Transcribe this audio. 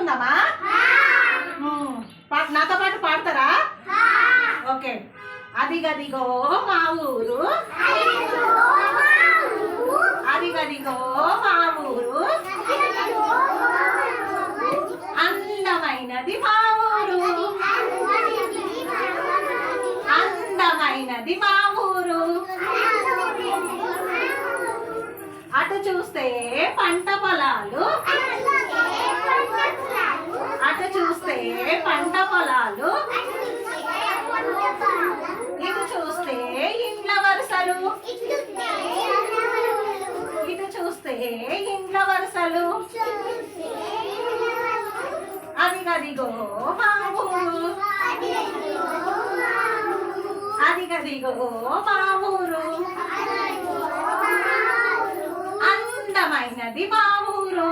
చదువుకుందామా? నాతో పాటు పాడతారా? ఓకే. అదిగదిగో మా ఊరు, అదిగదిగో మా ఊరు, అందమైనది మా ఊరు, అందమైనది మా ఊరు. అటు చూస్తే పంట పొలాలు, అటు చూస్తే పంట పొలాలు, ఇటు చూస్తే ఇండ్ల వరుసలు, ఇటు చూస్తే ఇండ్ల వరుసలు. అదిగదిగో మా ఊరు, అదిగదిగో మా ఊరు, అందమైనది మా ఊరు.